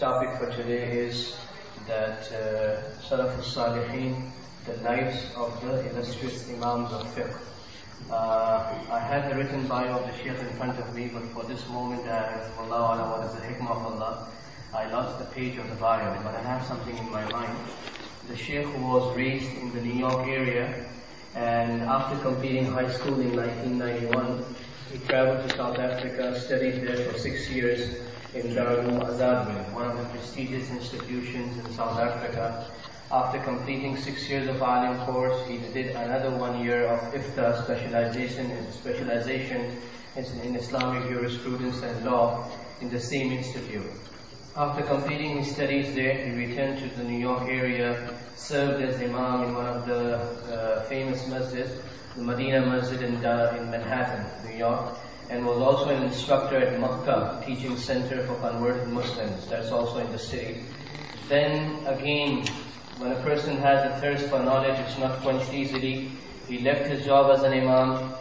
topic for today is that Salaf As-Saaliheen, the lives of the illustrious Imams of Fiqh. I had the written bio of the Sheikh in front of me, but for this moment, Wallahu A'lam, what is the hikmah of Allah, I lost the page of the bio, but I have something in my mind. The Sheikh was raised in the New York area, and after completing high school in 1991, he traveled to South Africa, studied there for 6 years in Darul Azadwin, one of the prestigious institutions in South Africa. After completing 6 years of alim course, he did another 1 year of Ifta specialization in Islamic jurisprudence and law in the same institute. After completing his studies there, he returned to the New York area, served as Imam in one of the famous masjids, the Medina Masjid in Manhattan, New York, and was also an instructor at Makkah, teaching center for converted Muslims. That's also in the city. Then again, when a person has a thirst for knowledge, it's not quenched easily. He left his job as an Imam.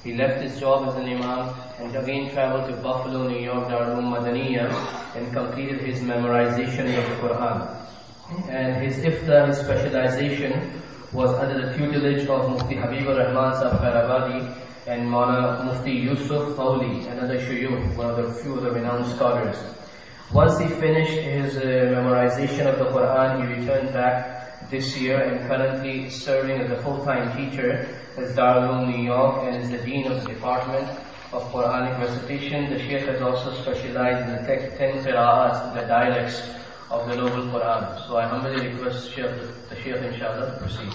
And again traveled to Buffalo, New York, Darul Madaniyah, and completed his memorization of the Quran. And his ifta, his specialization, was under the tutelage of Mufti Mujibur Rahman and Maulana Mufti Yusuf Fawli, another shuyukh, one of the few of the renowned scholars. Once he finished his memorization of the Quran, he returned back this year and currently is serving as a full-time teacher at Darul New York and is the dean of the Department of Quranic Recitation. The Sheikh has also specialized in the 10 qira'ats, the dialects of the Noble Quran. So I humbly request the Sheikh inshallah to proceed.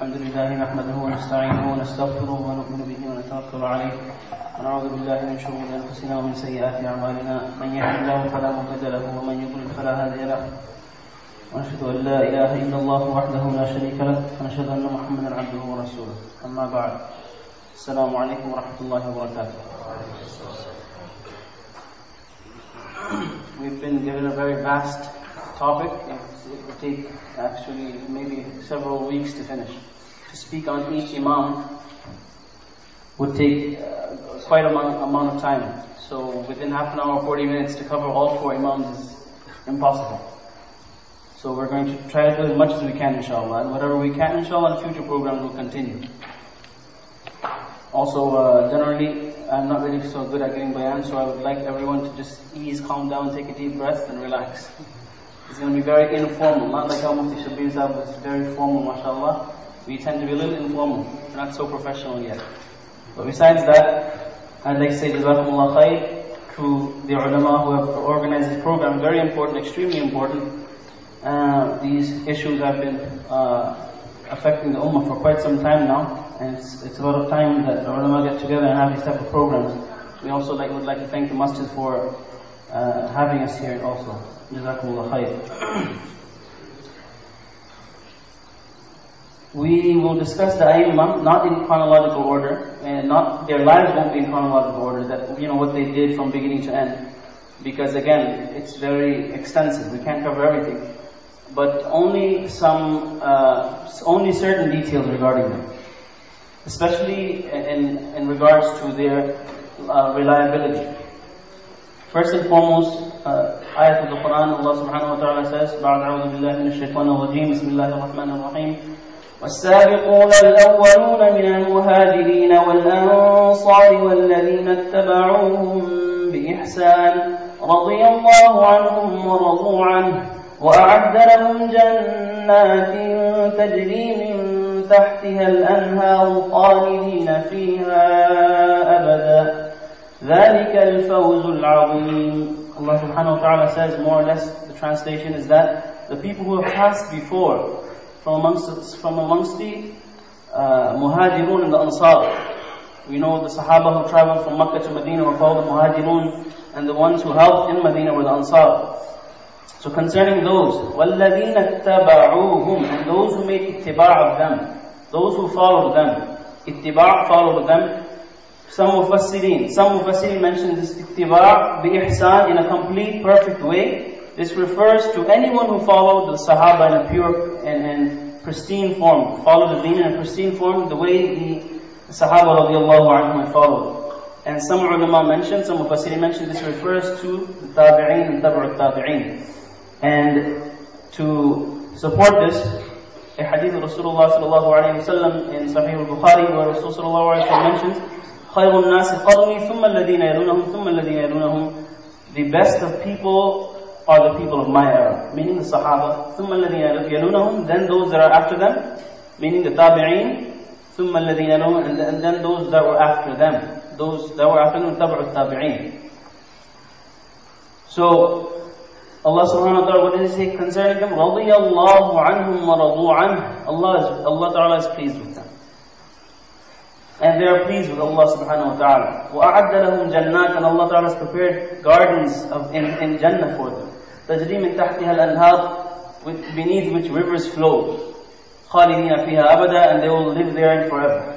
الحمد لله نحمده ونستعينه ونستغفره ونؤمن به ونتوكل عليه ونعوذ بالله من شرور انفسنا ومن سيئات اعمالنا من يهد الله فلا مضل له ومن يضلل فلا هادي له ونشهد ان لا اله الا الله وحده لا شريك له ونشهد ان محمدا عبده ورسوله اما بعد السلام عليكم ورحمه الله وبركاته. We've been given a very vast topic. It would take actually maybe several weeks to finish. To speak on each Imam would take quite a amount of time. So within half an hour, 40 minutes to cover all 4 Imams is impossible. So we're going to try to do as much as we can, inshallah. And whatever we can, inshallah, in future programs will continue. Also, generally, I'm not really so good at getting bayan, so I would like everyone to just ease, calm down, take a deep breath and relax. It's going to be very informal, not like how Mufti Shabir Sahib was very formal, mashallah. We tend to be a little informal, not so professional yet. But besides that, I'd like to say Jazakumullah khair to the ulama who have organized this program. Very important, extremely important. These issues have been affecting the ummah for quite some time now, and it's a lot of time that the ulama get together and have these type of programs. We also would like to thank the masjid for having us here also. Jazakumullah khair. We will discuss the Imam not in chronological order, and not their lives won't be in chronological order, that what they did from beginning to end, because again it's very extensive. We can't cover everything, but only only certain details regarding them, especially in regards to their reliability. First and foremost, ayat of the Quran, Allah subhanahu wa ta'ala says, بَعْدَ أَعُوذُ بِاللَّهِ مِنَ الشَّيْطَانِ الرَّجِيمِ بِسْمِ اللَّهِ الرَّحْمَنِ الرَّحِيمِ وَالسَّابِقُونَ الْأَوَّلُونَ مِنَ الْمُهَاجِرِينَ وَالْأَنصَارِ وَالَّذِينَ اتَّبَعُوهُم بِإِحْسَانٍ رَضِيَ اللَّهُ عَنْهُمْ وَرَضُوا عَنْهُ وَأَعَدَّ لَهُمْ جَنَّاتٍ تَجْرِي مِن تَحْتِهَا الْأَنْهَارُ خَالِدِينَ فِيهَا أَبَدًا ذَلِكَ الْفَوْزُ الْعَظِيمُ. Allah subhanahu wa ta'ala says, more or less, the translation is that the people who have passed before from amongst the Muhajirun and the Ansar. We know the Sahaba who traveled from Makkah to Medina were called the Muhajirun, and the ones who helped in Medina were the Ansar. So concerning those, وَالَّذِينَ اتَّبَعُوهُمْ, and those who made ittiba' of them, those who followed them. Ittiba' followed them. Some Mufassirin mention this ittiba' bi ihsan in a complete, perfect way. This refers to anyone who followed the Sahaba in a pure and pristine form, followed the deen in a pristine form, the way the Sahaba radiallahu anhum had followed. And some ulama mentioned, some Mufassirin mentioned, this refers to the tabi'een and tabu'ut tabi'een. And to support this, a hadith of Rasulullah sallallahu alayhi wa sallam in Sahih al-Bukhari, where Rasul sallallahu alayhi wa sallam mentions, خَيْرُ النَّاسِ قَرْنِي ثُمَّ الَّذِينَ يَلُونَهُمْ ثُمَّ الَّذِينَ يَلُونَهُمْ. The best of people are the people of my era, meaning the Sahaba. ثُمَّ الَّذِينَ يَلُونَهُمْ, then those that are after them, meaning the tabi'een. ثُمَّ الَّذِينَ يَلُونَهُمْ, and then those that were after them. Those that were after them, tabu'ut tabi'een. So, Allah subhanahu wa ta'ala, what does He say concerning them? رَضِيَ اللَّهُ عَنْهُمْ وَرَضُوا عَنْهُ. Allah ta'ala is pleased with them. And they are pleased with Allah subhanahu wa ta'ala. وَأَعَدَّ لَهُمْ جَنَّاتٍ, and Allah ta'ala has prepared gardens in Jannah for them. تَجْرِي مِن تَحْتِهَا الْأَنْهَارِ, beneath which rivers flow. خَالِدِينَ فِيهَا أَبَدًا, and they will live therein forever.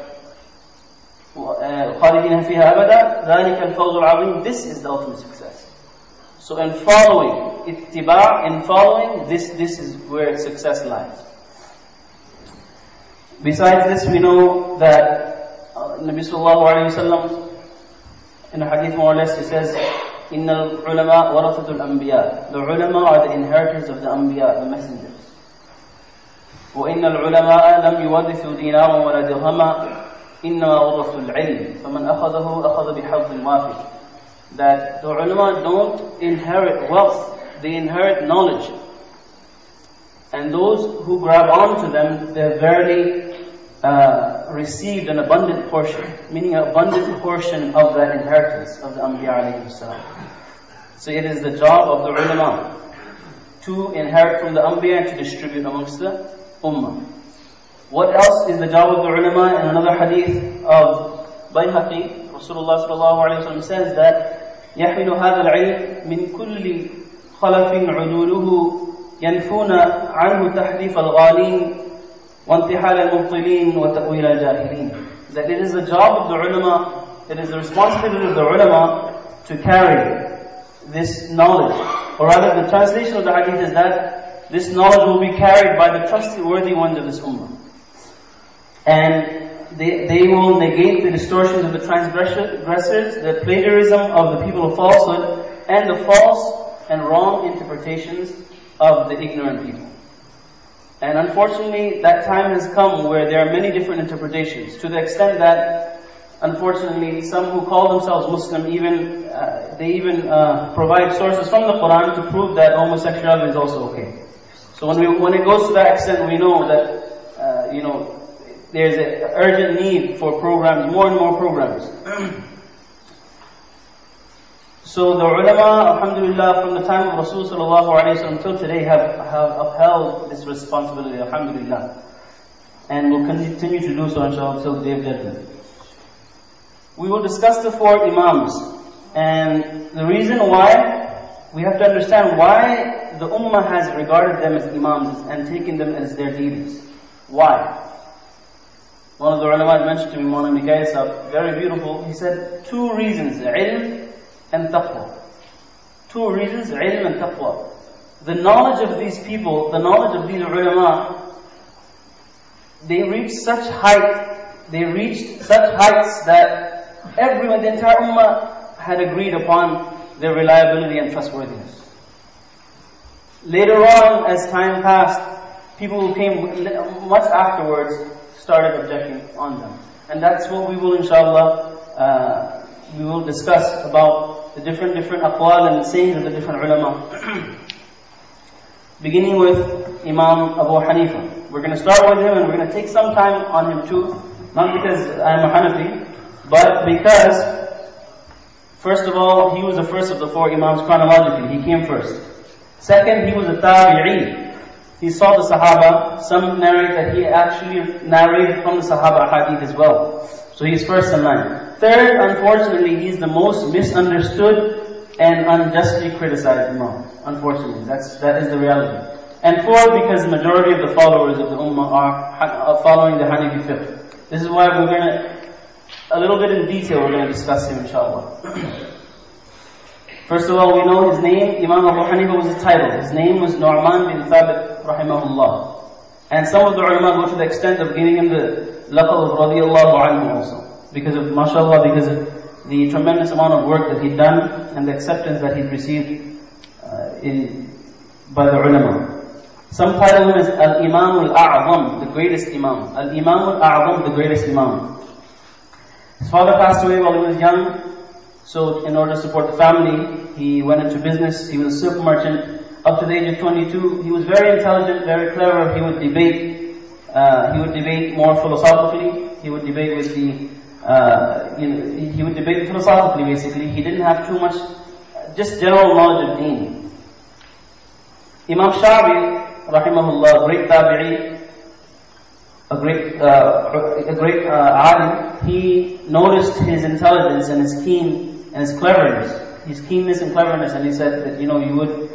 خَالِدِينَ فِيهَا أَبَدًا ذَلِكَ الْفَوْزُ الْعَظِيمُ. This is the ultimate success. So in following, ittiba', in following, this is where success lies. Besides this, we know that Nabi sallallahu alayhi wa sallam, in a hadith more or less, he says, إِنَّ الْعُلَمَاء وَرَثَةُ الْأَنْبِيَاءِ. The ulama are the inheritors of the anbiya, the messengers. وَإِنَّ الْعُلَمَاءَ لَمْ يُوَرِّثُوا دِينَارًا وَلَا دِرْهَمًا إِنَّمَا وَرَثُوا الْعِلْمِ فَمَنْ أَخَذَهُ أَخَذَ بِحَظٍ وَافِرٍ. That the ulama don't inherit wealth, they inherit knowledge. And those who grab onto them, they're verily received an abundant portion, meaning an abundant portion of that inheritance of the Anbiya alayhi salam. So it is the job of the ulama to inherit from the Anbiya and to distribute amongst the Ummah. What else is the job of the ulama? In another hadith of Bayhaqi, Rasulullah sallallahu alayhi wa sallam says that يَحْمِلُ هَذَا الْعِلْمِ مِنْ كُلِّ خَلَفٍ عُدُولُهُ يَنْفُونَ عَنْهُ تَحْرِيفَ الْغَالِينَ وَانْتِحَالَ الْمُبْطِلِينَ وَتَأْوِيلَ الْجَاهِلِينَ. That it is the job of the ulama, it is the responsibility of the ulama to carry this knowledge. Or rather, the translation of the hadith is that this knowledge will be carried by the trustworthy ones of this ummah. And they will negate the distortions of the transgressors, the plagiarism of the people of falsehood, and the false and wrong interpretations of the ignorant people. And unfortunately, that time has come where there are many different interpretations, to the extent that, unfortunately, some who call themselves Muslim they even provide sources from the Quran to prove that homosexuality is also okay. So when it goes to that extent, we know that there's an urgent need for programs, more and more programs. So the ulama, alhamdulillah, from the time of Rasul sallallahu alayhi wa sallam till today have upheld this responsibility, alhamdulillah. And will continue to do so, inshallah, until the day of judgment. We will discuss the 4 Imams. And the reason why, we have to understand why the Ummah has regarded them as Imams and taken them as their leaders. Why? One of the ulama mentioned to me, Mawlana Mikael Sahib, very beautiful. He said 2 reasons, ilm and taqwa. 2 reasons, ilm and taqwa. The knowledge of these people, the knowledge of these ulama, they reached such heights that everyone, the entire ummah, had agreed upon their reliability and trustworthiness. Later on, as time passed, people who came much afterwards started objecting on them. And that's what we will, inshallah, we will discuss about the different aqwal and sayings of the different ulama. Beginning with Imam Abu Hanifa. We're going to start with him and we're going to take some time on him too. Not because I'm a Hanafi, but because, first of all, he was the first of the 4 Imams chronologically. He came first. Second, he was a tabi'i. He saw the Sahaba. Some narrate that he actually narrated from the Sahaba hadith as well. So he's first in line. Third, unfortunately, he's the most misunderstood and unjustly criticized Imam. Unfortunately, that is the reality. And fourth, because the majority of the followers of the Ummah are following the Hanafi fiqh. This is why we're going to, a little bit in detail, we're going to discuss him inshallah. First of all, we know his name. Imam Abu Hanifa was his title. His name was Rahman bin Thabit rahimahullah. And some of the ulama go to the extent of giving him the laqab of radiyallahu anhu also. Because of, mashallah, because of the tremendous amount of work that he'd done and the acceptance that he'd received by the ulama. Some title him as Al-Imam Al-A'zam, the greatest Imam. Al-Imam Al-A'zam, the greatest Imam. His father passed away while he was young. So in order to support the family, he went into business. He was a silk merchant. Up to the age of 22, he was very intelligent, very clever. He would debate. He would debate more philosophically. He would debate with the, he would debate philosophically basically. He didn't have too much, just general knowledge of deen. Imam Shabi, rahimahullah, great tabi'i, a great alim, he noticed his intelligence and his cleverness, his keenness and cleverness, and he said that, you would,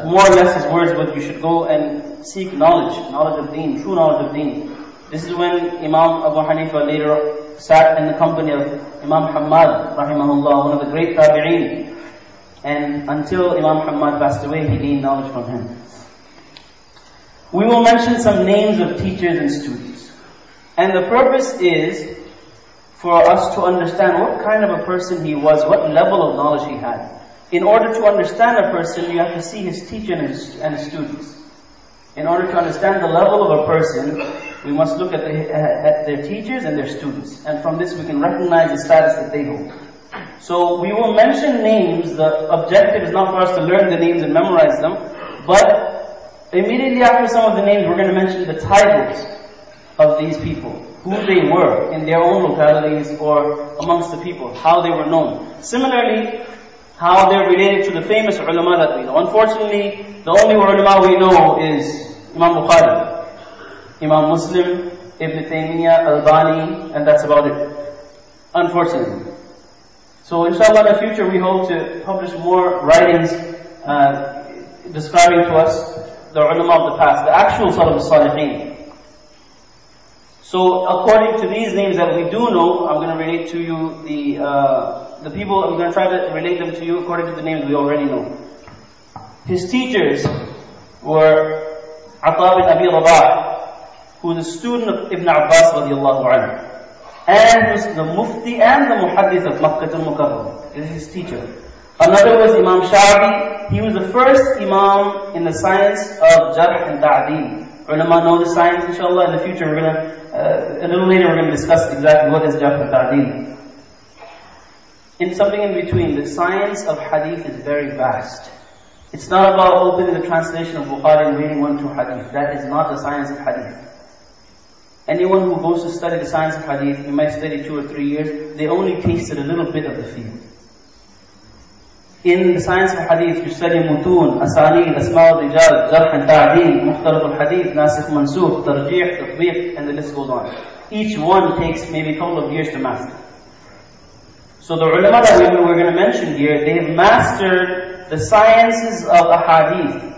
more or less his words were, you should go and seek knowledge of deen, true knowledge of deen. This is when Imam Abu Hanifa later sat in the company of Imam Hamad, rahimahullah, one of the great tabi'een. And until Imam Hamad passed away, he gained knowledge from him. We will mention some names of teachers and students. And the purpose is for us to understand what kind of a person he was, what level of knowledge he had. In order to understand a person, you have to see his teacher and his students. In order to understand the level of a person, we must look at their teachers and their students. And from this we can recognize the status that they hold. So we will mention names. The objective is not for us to learn the names and memorize them, but immediately after some of the names, we're going to mention the titles of these people, who they were in their own localities or amongst the people, how they were known. Similarly, how they're related to the famous ulama that we know. Unfortunately, the only ulama we know is Imam Bukhari, Imam Muslim, Ibn Taymiyyah, Albani, and that's about it. Unfortunately. So inshallah in the future we hope to publish more writings describing to us the ulama of the past, the actual Salaf As-Saaliheen. So according to these names that we do know, I'm going to relate to you the people, I'm going to try to relate them to you according to the names we already know. His teachers were Ata bin Abi Rabah, who was a student of Ibn Abbas radiallahu anhu, and was the Mufti and the Muhaddith of Makkah al-Mukarram. This is his teacher. Another was Imam Shabi. He was the first Imam in the science of Jarh and Ta'deel. Ulama know the science, inshallah. In the future, a little later, we're going to discuss exactly what is Jarh and Ta'deel. In something in between, the science of Hadith is very vast. It's not about opening the translation of Bukhari and reading 1 2 Hadith. That is not the science of Hadith. Anyone who goes to study the science of Hadith, you might study 2 or 3 years, they only tasted a little bit of the field. In the science of Hadith, you study Mutun, As-Saaliheen, Asma' al-Rijal, Jarh and Ta'deel, Mukhtalaf al-Hadith, Nasikh Mansukh, Tarjih, Tatbiq, and the list goes on. Each one takes maybe a couple of years to master. So the ulama that we're going to mention here, they have mastered the sciences of Ahadith.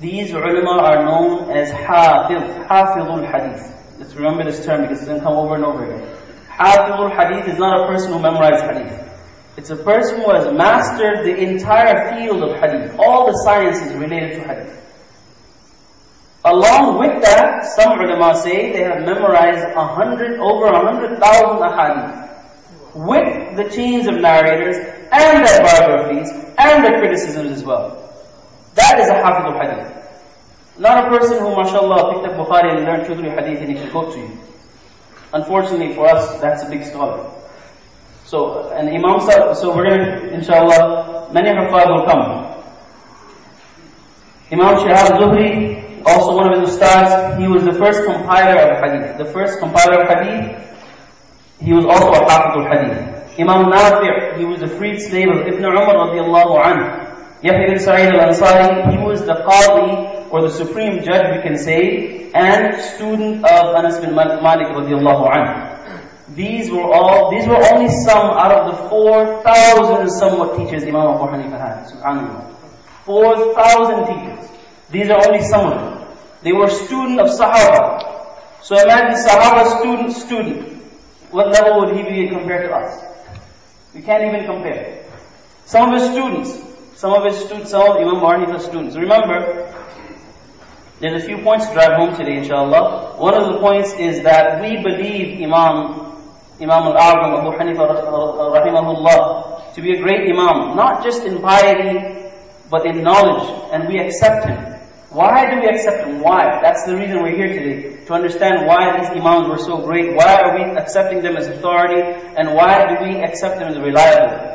These ulama are known as Hafidul Hadith. Let's remember this term because it's going to come over and over again. Hafidul Hadith is not a person who memorized Hadith. It's a person who has mastered the entire field of Hadith, all the sciences related to Hadith. Along with that, some ulama say they have memorized over 100,000 Ahadith, with the chains of narrators and their biographies and their criticisms as well. That is a Hafidul Hadith. Not a person who, mashallah, picked up Bukhari and learned 2 3 Hadith and he can quote to you. Unfortunately for us, that's a big scholar. So, and Imams, so we're going to, inshallah, many Hafad will come. Imam Shihab Zuhri, also one of his ustads, he was the first compiler of Hadith. The first compiler of Hadith, he was also a Hafidul Hadith. Imam Nafi', he was a freed slave of Ibn Umar radiallahu anhu. Yahya bin Sa'id al-Ansari, he was the Qadi, or the supreme judge we can say, and student of Anas bin Malik radiallahu anhu. These were only some out of the 4,000 somewhat teachers Imam Abu Hanifa had. Subhanallah. 4,000 teachers. These are only some of them. They were students of Sahaba. So imagine Sahaba student. What level would he be compared to us? We can't even compare. Some of his students, some of Imam Abu Hanifa's students. Remember, there's a few points to drive home today, inshallah. One of the points is that we believe Imam al-A'zam Abu Hanifa rahimahullah to be a great Imam, not just in piety, but in knowledge, and we accept him. Why do we accept him? Why? That's the reason we're here today, to understand why these Imams were so great. Why are we accepting them as authority, and why do we accept them as reliable?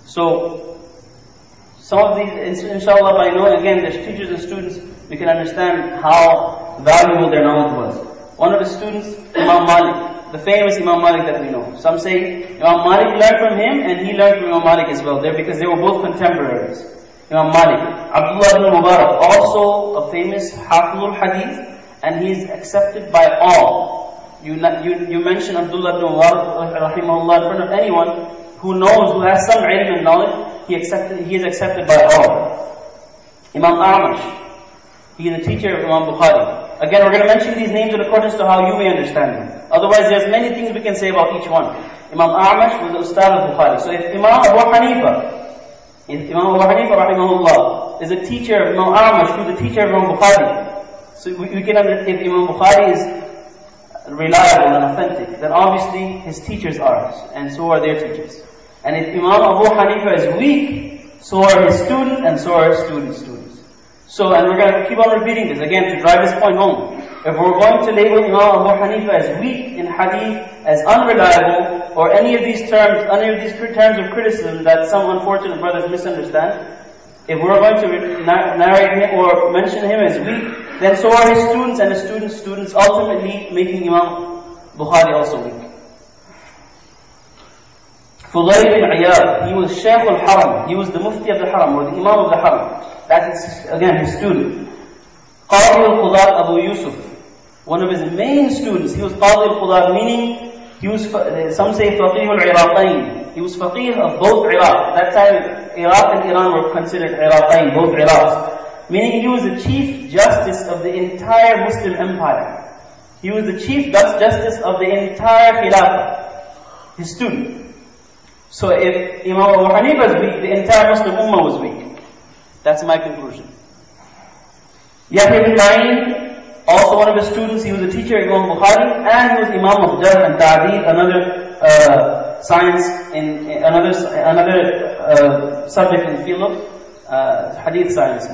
So, some of these, inshallah, by knowing, again, there's teachers and students, we can understand how valuable their knowledge was. One of the students, Imam Malik, the famous Imam Malik that we know. Some say Imam Malik learned from him, and he learned from Imam Malik as well, because they were both contemporaries. Imam Malik. Abdullah ibn Mubarak, also a famous Hafizul Hadith, and he's accepted by all. You mention Abdullah ibn Mubarak, rahimahullah, in front of anyone who knows, who has some ilm and knowledge, he is accepted by all. Imam Amash, he is a teacher of Imam Bukhari. Again, we're going to mention these names in accordance to how you may understand them. Otherwise, there's many things we can say about each one. Imam Amash was the Ustad of Bukhari. So if Imam Abu Hanifa rahimahullah is a teacher of Imam Amash, who's a teacher of Imam Bukhari, so we can understand if Imam Bukhari is reliable and authentic, then obviously his teachers are, and so are their teachers. And if Imam Abu Hanifa is weak, so are his students, and so are his students. So, and we're going to keep on repeating this again to drive this point home. If we're going to label Imam Abu Hanifa as weak in hadith, as unreliable, or any of these terms of criticism that some unfortunate brothers misunderstand, if we're going to narrate him or mention him as weak, then so are his students, and his students, ultimately making Imam Bukhari also weak. Fudayl bin Iyad, he was Sheikh al-Haram, he was the Mufti of the Haram, or the Imam of the Haram. That is, again, his student. Qadi al-Qudat Abu Yusuf, one of his main students, he was Qadi al-Qudat, meaning he was, some say Faqih al-Iraqain. He was Faqih of both Iraq. That time, Iraq and Iran were considered Iraqain, both Iraqs. Meaning he was the Chief Justice of the entire Muslim Empire. He was the Chief Justice of the entire Khilafah. His student. So if Imam Abu Hanifa is weak, the entire Muslim Ummah was weak. That's my conclusion. Yahya bin Ma'in, also one of his students, he was a teacher of Imam Bukhari, and he was Imam of Jarh and Ta'deel, another science in another subject in the field of Hadith science.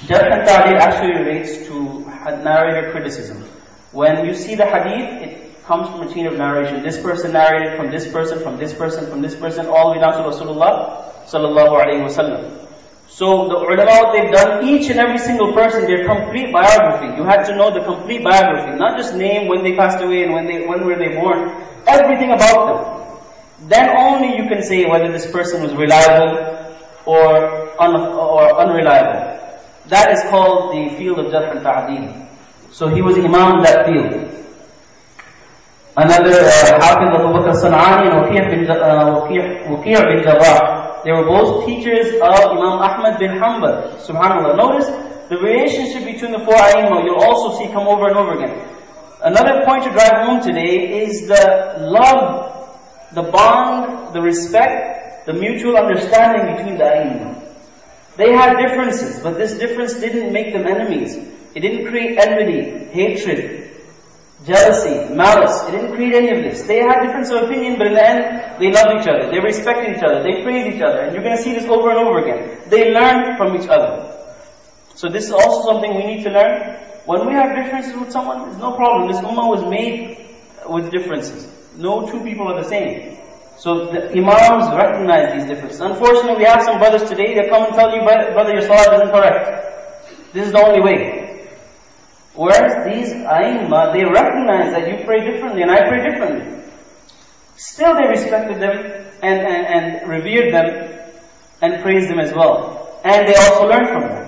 Jarh and Ta'deel actually relates to narrator criticism. When you see the Hadith, it comes from a chain of narration. This person narrated from this person, from this person, from this person, all the way down to Rasulullah sallallahu alaihi wasallam. So the ulama, what they've done, each and every single person, their complete biography. You had to know the complete biography, not just name, when they passed away and when were they born, everything about them. Then only you can say whether this person was reliable or unreliable. That is called the field of Jarh and Ta'deel. So he was Imam in that field. Another Hafiz Abu Bakr San'ani and Waqi' bin Jarrah. They were both teachers of Imam Ahmad bin Hanbal. Subhanallah. Notice the relationship between the four A'immah, you'll also see come over and over again. Another point to drive home today is the love, the bond, the respect, the mutual understanding between the A'immah. They had differences, but this difference didn't make them enemies. It didn't create enmity, hatred, jealousy, malice. It didn't create any of this. They had difference of opinion, but in the end, they loved each other. They respected each other. They praised each other. And you're going to see this over and over again. They learned from each other. So this is also something we need to learn. When we have differences with someone, there's no problem. This ummah was made with differences. No two people are the same. So the Imams recognize these differences. Unfortunately, we have some brothers today that come and tell you, brother, your salat isn't correct. This is the only way. Whereas these A'immah, they recognize that you pray differently and I pray differently. Still they respected them and revered them and praised them as well. And they also learned from them.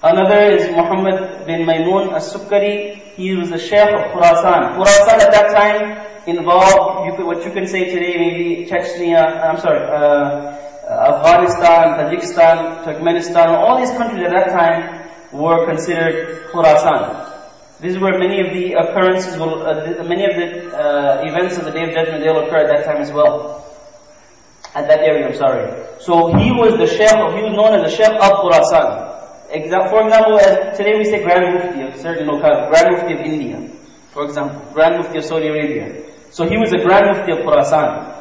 Another is Muhammad bin Maymun as-Sukkari. He was the Sheikh of Khurasan. Khurasan at that time involved what you can say today, maybe Chechnya, Afghanistan, Tajikistan, Turkmenistan, all these countries at that time were considered Khurasan. This is where many of the occurrences many of the events of the Day of Judgment, they will occur at that time as well. At that area, I'm sorry. So he was the Sheikh, he was known as the Sheikh of Khurasan. For example, as today we say Grand Mufti of certain localities, Grand Mufti of India, for example, Grand Mufti of Saudi Arabia. So he was the Grand Mufti of Khurasan.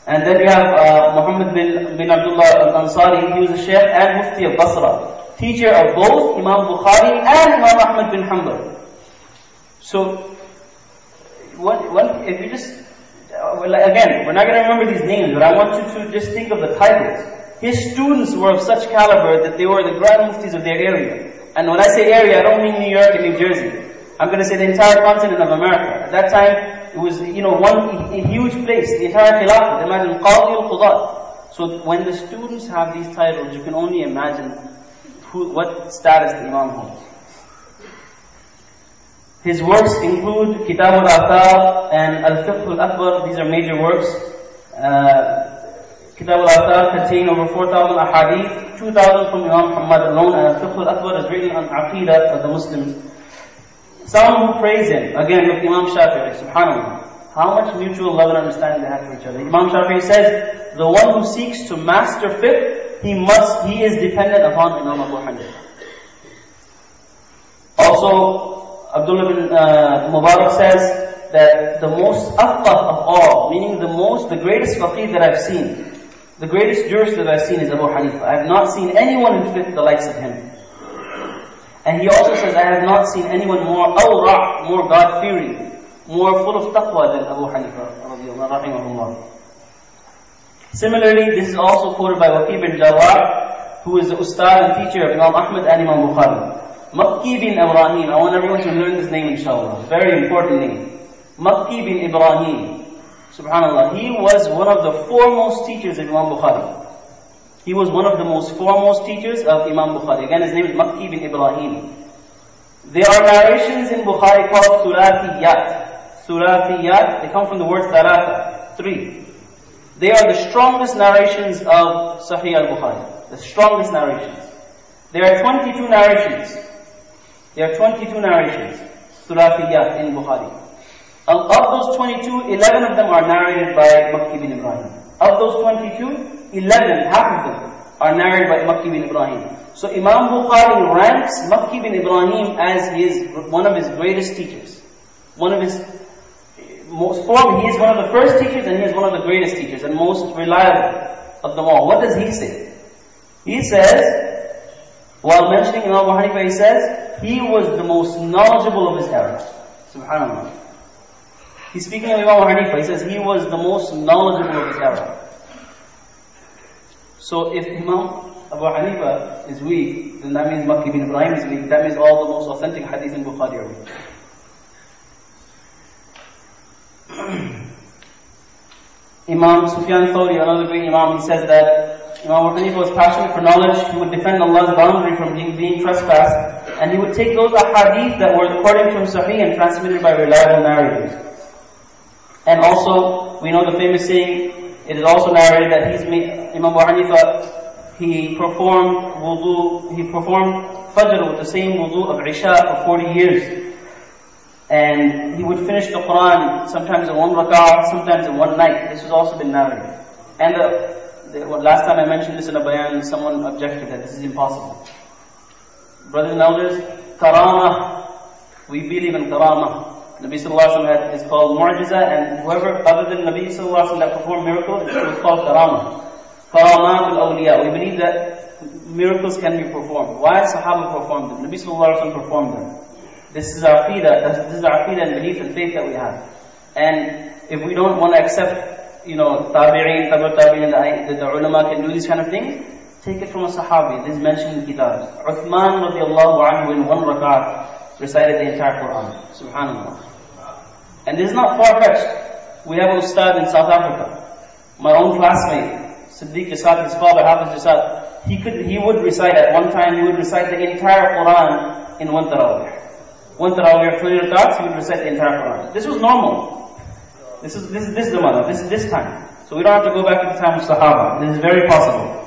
And then we have Muhammad bin Abdullah al-Ansari, he was the Sheikh and Mufti of Basra, teacher of both Imam Bukhari and Imam Ahmad bin Hanbal. So, if you just, again, we're not going to remember these names, but I want you to just think of the titles. His students were of such caliber that they were the Grand Muftis of their area. And when I say area, I don't mean New York and New Jersey. I'm going to say the entire continent of America. At that time, it was, one huge place, the entire Khilafah. Imagine Qadi al-Qudat. So when the students have these titles, you can only imagine what status the Imam holds. His works include Kitab al-Athar and Al-Fiqh al-Akbar. These are major works. Kitab al-Athar contain over 4,000 ahadith, 2,000 from Imam Muhammad alone, and Al-Fiqh al-Akbar is written on Aqidah of the Muslims. Some who praise him, again with Imam Shafi'i, subhanAllah, how much mutual love and understanding they have for each other. Imam Shafi'i says, the one who seeks to master fiqh, he is dependent upon Imam Abu Hanifah. Also, Abdullah bin Mubarak says that the most afqah of all, meaning the greatest faqih that I've seen, the greatest jurist that I've seen is Abu Hanifa. I have not seen anyone in fiqh the likes of him. And he also says, I have not seen anyone more awra', more God-fearing, more full of taqwa than Abu Hanifa, rahimahullah. Similarly, this is also quoted by Waqi bin Jarrah, who is the ustad and teacher of Imam Ahmad and Imam Bukhari. Makki bin Ibrahim, I want everyone to learn this name inshallah, very important name. Makki bin Ibrahim, subhanAllah, he was one of the foremost teachers of Imam Bukhari. He was one of the most foremost teachers of Imam Bukhari. Again, his name is Makki bin Ibrahim. There are narrations in Bukhari called Thulathiyat. Thulathiyat, they come from the word Thalatha, 3. They are the strongest narrations of Sahih al-Bukhari. The strongest narrations. There are 22 narrations. There are 22 narrations, Thulathiyat in Bukhari. Of those 22, 11 of them are narrated by Makki bin Ibrahim. Of those 22, 11, half of them, are narrated by Makki bin Ibrahim. So Imam Bukhari ranks Makki bin Ibrahim as one of his greatest teachers. One of his most formal, he is one of the first teachers and he is one of the greatest teachers and most reliable of them all. What does he say? He says, while mentioning Imam Abu Hanifa, he says, he was the most knowledgeable of his era. Subhanallah. He's speaking of Imam Abu Hanifa, he says he was the most knowledgeable of his era. So if Imam Abu Hanifa is weak, then that means Makki bin Ibrahim is weak. That means all the most authentic hadith in Bukhari are weak. Imam Sufyan Thawri, another great Imam, he says that Imam Abu Hanifa was passionate for knowledge. He would defend Allah's boundary from being trespassed, and he would take those ahadith that were according to him sahih and transmitted by reliable narrators. And also, we know the famous saying, it is also narrated that Imam Abu Hanifa, he performed Fajr with the same wudu of Isha for 40 years. And he would finish the Quran sometimes in one rak'ah, sometimes in one night. This has also been narrated. And last time I mentioned this in a bayan, someone objected that this is impossible. Brothers and elders, karamah, we believe in karamah. Nabi Sallallahu Alaihi Wasallam is called mu'jiza, and whoever other than Nabi Sallallahu Alaihi Wasallam that performed miracles, it was called karamah. Karamatul awliya. We believe that miracles can be performed. Why Sahaba performed them? Nabi Sallallahu Alaihi Wasallam performed them. This is our aqidah. This is our aqidah and belief and faith that we have. And if we don't want to accept, tabi'een, tabi'een, that the ulama can do these kind of things, take it from a sahabi. This is mentioned in kitabs. Uthman radiallahu anhu in one rak'at recited the entire Quran. Subhanallah. And this is not far-fetched. We have a ustad in South Africa. My own classmate, Siddiq Jasad, his father, Hafiz Jasad, he would recite at one time, he would recite the entire Quran in one tarawih. One tarawih, 20 rakats, he would recite the entire Quran. This was normal. This is the mother, this time. So we don't have to go back to the time of Sahaba. This is very possible.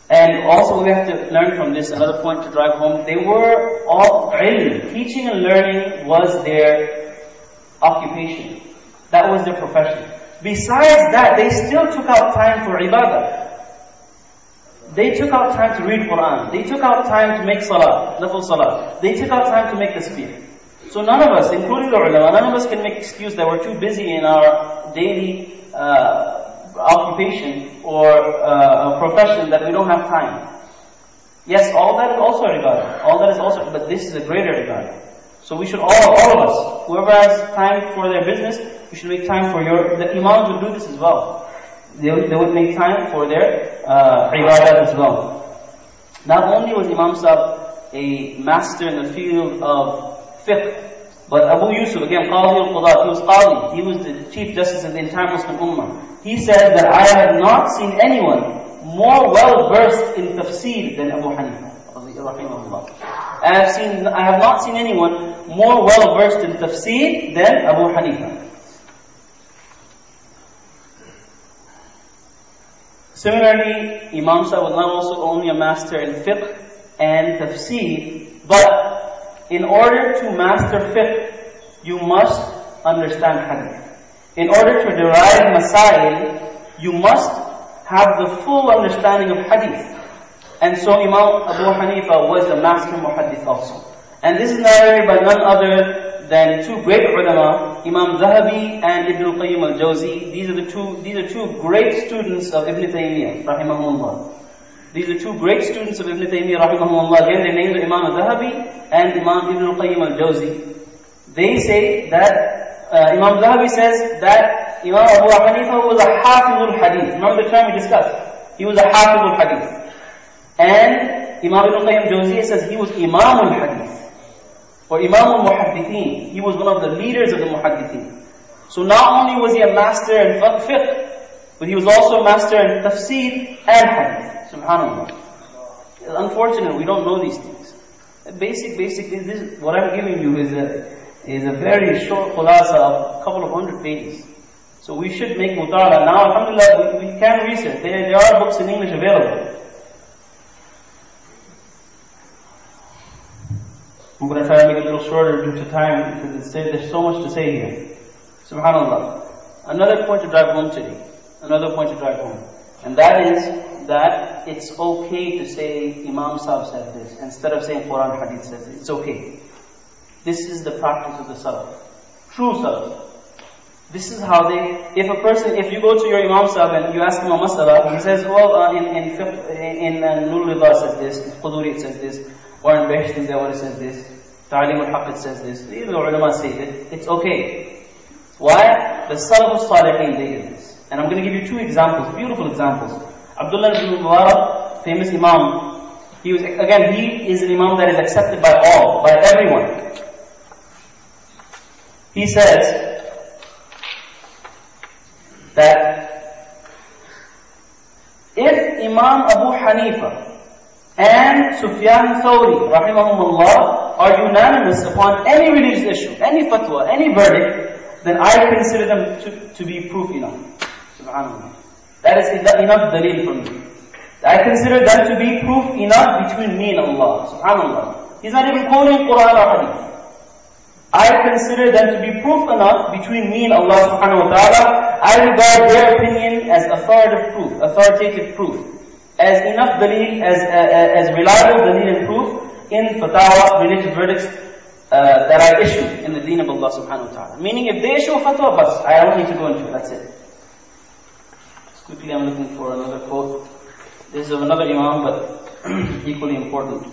And also we have to learn from this, another point to drive home, they were all ilm. Teaching and learning was their occupation. That was their profession. Besides that, they still took out time for ibadah. They took out time to read Quran. They took out time to make salah, nafil salah. They took out time to make tasbih. So none of us, including the ulama, none of us can make excuse that we're too busy in our daily occupation or a profession that we don't have time. Yes, all that is also ibadah. All that is also, but this is a greater ibadah. So we should all of us, whoever has time for their business, we should make time for the Imams would do this as well. They would make time for their ibadah as well. Not only was Imam Sahib a master in the field of fiqh, but Abu Yusuf, again, Qadi al-Qudat, he was Qadi, he was the Chief Justice of the entire Muslim Ummah. He said that I have not seen anyone more well versed in tafsir than Abu Hanifa. I have not seen anyone more well versed in tafsir than Abu Hanifa. Similarly, Imam Sahib was not also only a master in fiqh and tafsir, but in order to master fiqh, you must understand hadith. In order to derive masail, you must have the full understanding of hadith. And so Imam Abu Hanifa was the master muhaddith also. And this is narrated by none other than two great ulama, Imam Zahabi and Ibn al-Qayyim al-Jawzi. These are two great students of Ibn Taymiyyah, rahimahumullah. These are two great students of Ibn Taymiyyah, rahimahumullah. Again, their names are Imam Zahabi and Imam Ibn al-Qayyim al-Jawzi. They say that, Imam Zahabi says that Imam Abu Hanifa was a hafizul hadith. Remember the term we discussed? He was a hafizul hadith. And Imam Ibn al-Qayyim al-Jawzi says he was Imam al-Hadith, or Imam al-Muhaddithin. He was one of the leaders of the Muhaddithin. So not only was he a master in fiqh, but he was also a master in tafsir and hadith. Subhanallah. It's unfortunate we don't know these things. Basic, this, what I'm giving you is a very short khulasa of a couple of 100 pages. So we should make mutala. Now, alhamdulillah, we can research. There are books in English available. I'm going to try to make it a little shorter due to time, because there's so much to say here. Subhanallah. Another point to drive home today. And that is that it's okay to say Imam Sahib said this, instead of saying Quran Hadith said this. It's okay. This is the practice of the Salaf. True Salaf. This is how if you go to your Imam Sahib and you ask him a mas'ala, he says, well, in Nur Rida says this, in Quduri it says this, or in Behshti Zawar it says this, Ta'lim al-Haq it says this. These ulama say it. It's okay. Why? The Salaf As-Saaliheen, they did this. And I'm going to give you two examples, beautiful examples. Abdullah ibn Mubarak, famous Imam, he is an Imam that is accepted by all, by everyone. He says that if Imam Abu Hanifa and Sufyan Thawri, rahimahumullah, are unanimous upon any religious issue, any fatwa, any verdict, then I consider them to be proof enough. Subhanallah. That is enough dalil for me. I consider them to be proof enough between me and Allah. Subhanallah. He's not even quoting Quran or Hadith. I consider them to be proof enough between me and Allah subhanahu wa ta'ala. I regard their opinion as authoritative proof, as enough dalil, as reliable dalil and proof in fatwa, religious verdicts that I issue in the deen of Allah subhanahu wa ta'ala. Meaning if they issue a fatwa, but I don't need to go into it, that's it. Just quickly I'm looking for another quote. This is of another Imam, but equally important.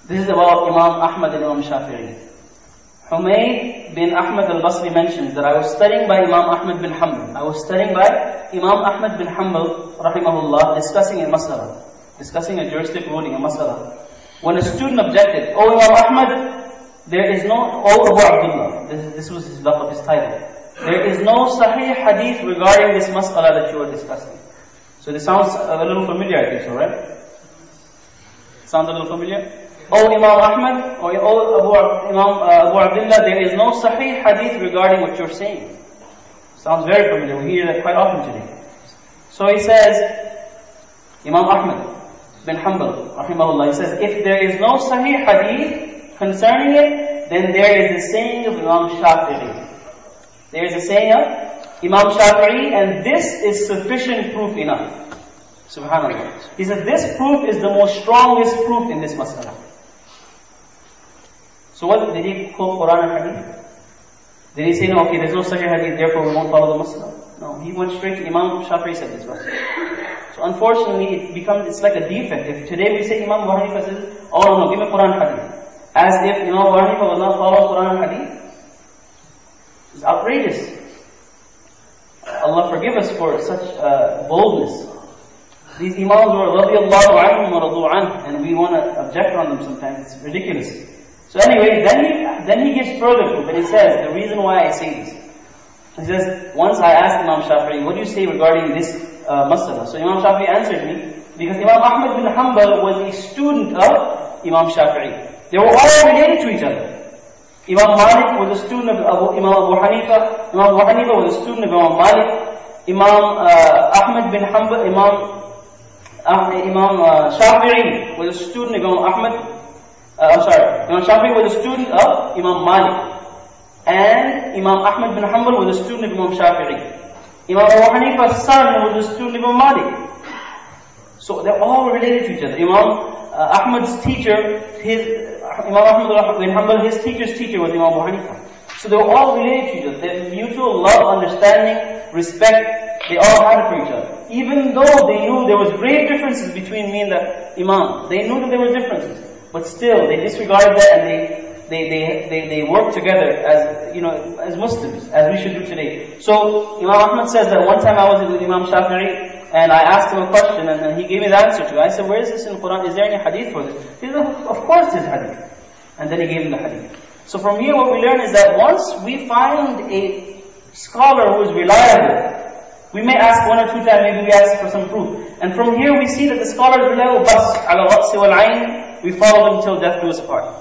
This is about Imam Ahmad and Imam Shafi'i. Humayd bin Ahmad al-Basri mentions that I was studying by Imam Ahmad bin Hanbal. I was studying by Imam Ahmad bin Hanbal, rahimahullah, discussing a mas'ala, discussing a juristic ruling, a mas'ala. When a student objected, "Oh Imam Ahmad, there is no, oh Abu Abdullah," this was his laqab, his title, "there is no sahih hadith regarding this mas'ala that you are discussing." So this sounds a little familiar, I think so, right? Sound a little familiar? Oh Imam Ahmad, or oh Abu Abdullah, there is no Sahih hadith regarding what you're saying. Sounds very familiar. We hear that quite often today. So he says, Imam Ahmad bin Hanbal, rahimahullah, he says, if there is no Sahih hadith concerning it, then there is the saying of Imam Shafi'i. There is a saying of Imam Shafi'i, and this is sufficient proof enough. Subhanallah. He said, this proof is the most strongest proof in this mas'ala. So what, did he quote Quran and Hadith? Did he say, no, okay, there's no Sahih Hadith, therefore we won't follow the mas'ala? No, he went straight to Imam Shafi'i said this mas'ala. So unfortunately, it's like a defect. If today we say Imam Abu Hanifa says, oh no, give me Quran and Hadith. As if Imam Abu Hanifa will not follow Quran and Hadith. It's outrageous. Allah forgive us for such boldness. These Imams were radiyallahu anhum wa radu anhu, and we want to object on them sometimes. It's ridiculous. So anyway, then he gives further proof, and he says, the reason why I say this. He says, once I asked Imam Shafi'i, what do you say regarding this masala? So Imam Shafi'i answered me, because Imam Ahmad bin Hanbal was a student of Imam Shafi'i. They were all related to each other. Imam Malik was a student of Imam Abu Hanifa. Imam Abu Hanifa was a student of Imam Malik. Imam Ahmad bin Hanbal, Imam Shafi'i was a student of Imam Ahmad. Imam Shafi'i was a student of Imam Malik. And Imam Ahmad bin Hanbal was a student of Imam Shafi'i. Imam Abu Hanifa's son was a student of Imam Malik. So they're all related to each other. Imam Ahmad's teacher, Imam Ahmad bin Hanbal, his teacher's teacher was Imam Abu Hanifa. So they were all related to each other. Their mutual love, understanding, respect, they all had for each other. Even though they knew there was great differences between me and the Imam. They knew that there were differences. But still, they disregarded that, and they worked together as Muslims, as we should do today. So Imam Ahmad says that one time I was with Imam Shafi'i, and I asked him a question, and then he gave me the answer to it. I said, where is this in the Quran? Is there any hadith for this? He said, of course there's hadith. And then he gave him the hadith. So from here what we learn is that once we find a scholar who is reliable, we may ask one or two times, maybe we ask for some proof. And from here we see that the scholar is reliable, bas, ala ra'si wal ayn, we follow them until death do us apart.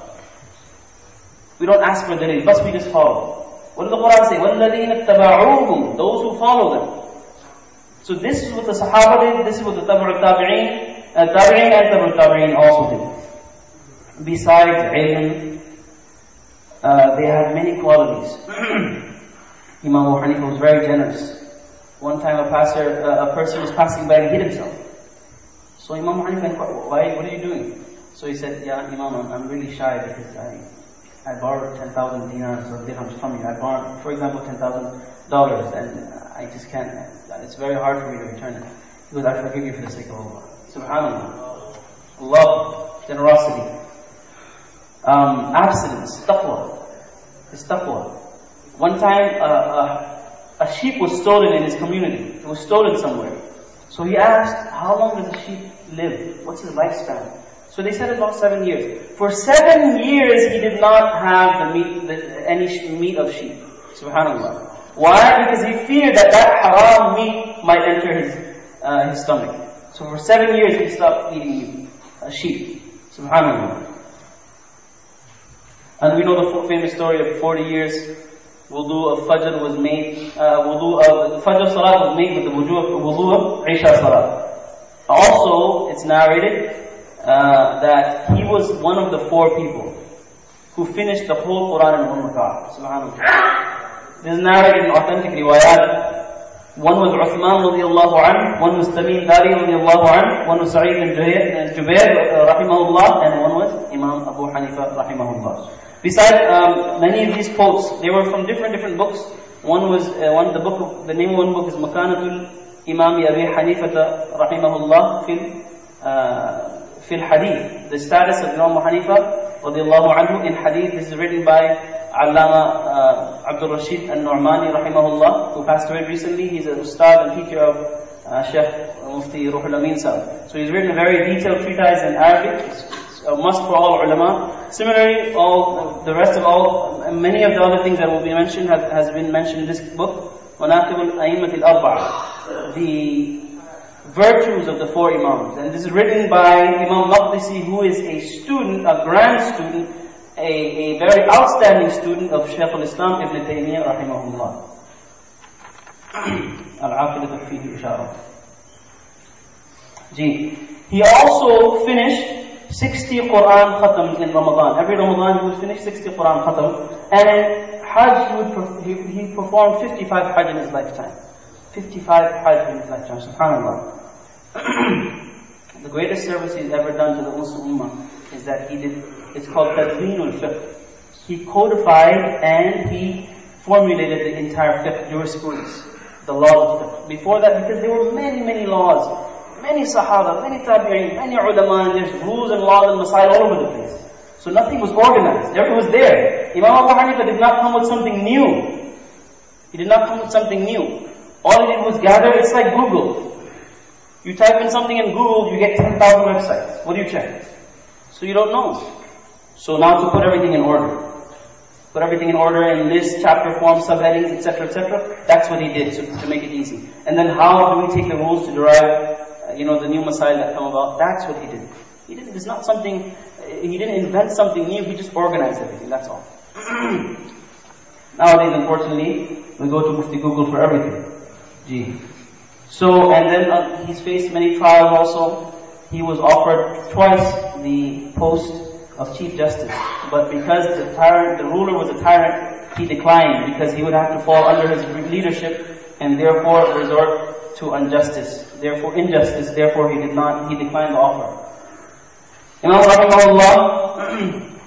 We don't ask for dalil, but we just follow. What does the Quran say? وَالَّذِينَ اتَّبَعُوهُمْ, those who follow them. So this is what the Sahaba did, this is what the Tabi'in and Tabi'in Tabi'in also did. Besides ilm, they had many qualities. Imam Abu Hanifa was very generous. One time a person was passing by and hit himself. So Imam Abu Hanifa inquired, what are you doing? So he said, yeah, Imam, I'm really shy because I borrowed 10,000 dinars or dirhams from you. I borrowed, for example, $10,000, and I just can't, it's very hard for me to return it. He goes, I forgive you for the sake of Allah. Subhanallah. Love, generosity, abstinence, taqwa. His taqwa. One time, a sheep was stolen in his community. It was stolen somewhere. So he asked, how long does a sheep live? What's his lifespan? So they said about 7 years. For 7 years, he did not have any meat of sheep. Subhanallah. Why? Because he feared that haram meat might enter his stomach. So for 7 years, he stopped eating sheep. Subhanallah. And we know the famous story of 40 years. Wudu of Fajr was made. Fajr Salat was made with the wudu of Isha Salat. Also, it's narrated that he was one of the 4 people who finished the whole Quran in one rak'ah. Subhanallah. This is narrated in authentic riwayat. One was Uthman radiallahu anhu, one was Tamim Dari radiallahu anhu, one was Sa'id bin Jubair rahimahullah, and one was Imam Abu Hanifa rahimahullah. Besides many of these quotes, they were from different books. The name of one book is Makanatul Imam Abi Hanifata rahimahullah fil Hadith. The status of Imam Abu Hanifa radiallahu anhu in Hadith. This is written by Allama Abdul Rashid al-Nu'mani rahimahullah, who passed away recently. He's a ustad and teacher of Sheikh Mufti Ruhul Amin Sahib. So he's written a very detailed treatise in Arabic. It's a must for all ulama. Similarly, many of the other things that will be mentioned has been mentioned in this book. Manaqib al-A'immat al-Arba'a. virtues of the four Imams. And this is written by Imam Maqdisi, who is a student, a grand student, a very outstanding student of Shaykh al-Islam Ibn Taymiyyah rahimahullah. Al-Aqidatu fihi ishara. He also finished 60 Quran khatams in Ramadan. Every Ramadan he would finish 60 Quran khatam. And in Hajj he performed 55 Hajj in his lifetime. 55 Hajj in his lifetime. SubhanAllah. The greatest service he's ever done to the Muslim Ummah is that he did, it's called Tadweenul Fiqh. He codified and he formulated the entire fiqh jurisprudence, the law of fiqh. Before that, because there were many laws, many Sahaba, many Tabi'in, many ulama, and there's rules and laws and masail all over the place. So nothing was organized, everything was there. Imam Abu Hanifa did not come with something new. He did not come with something new. All he did was gather, it's like Google. You type in something in Google, you get 10,000 websites. What do you check? So you don't know. So now to put everything in order. Put everything in order in list, chapter form, subheadings, etc., etc. That's what he did to make it easy. And then how do we take the rules to derive, the new masail that come about? That's what he did. He didn't invent something new, he just organized everything, that's all. Nowadays, unfortunately, we go to Mufti Google for everything. So, and then he's faced many trials also. He was offered twice the post of Chief Justice. But because the ruler was a tyrant, he declined because he would have to fall under his leadership and therefore resort to injustice. Therefore he declined the offer. Imam Rahimahullah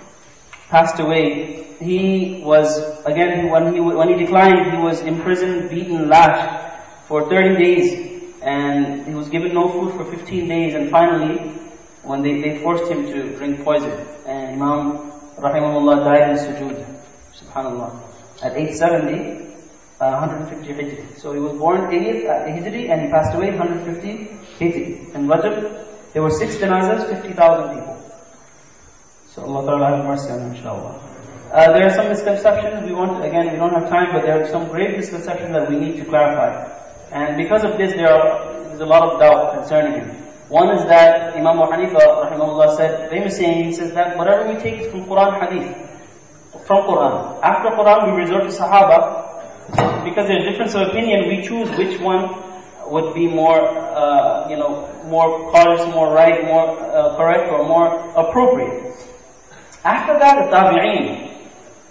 passed away. He was, again, when he declined, he was imprisoned, beaten, lashed for 30 days, and he was given no food for 15 days, and finally, when they forced him to drink poison, and Imam Rahimahullah died in sujood, subhanAllah, at age 70, 150 Hijri. So he was born 80th Hijri, and he passed away 150 Hijri. In Rajab, there were 6 janazas, 50,000 people. So Allah Ta'ala have mercy on him, inshallah. There are some misconceptions, we don't have time, but there are some grave misconceptions that we need to clarify. And because of this, there's a lot of doubt concerning him. One is that Imam Abu Hanifa, rahimahullah, said, famous saying, he says that whatever we take is from Quran Hadith, from Quran. After Quran, we resort to Sahaba. Because there's difference of opinion, we choose which one would be more, more correct, more right, more correct, or more appropriate. After that, the Tabi'een.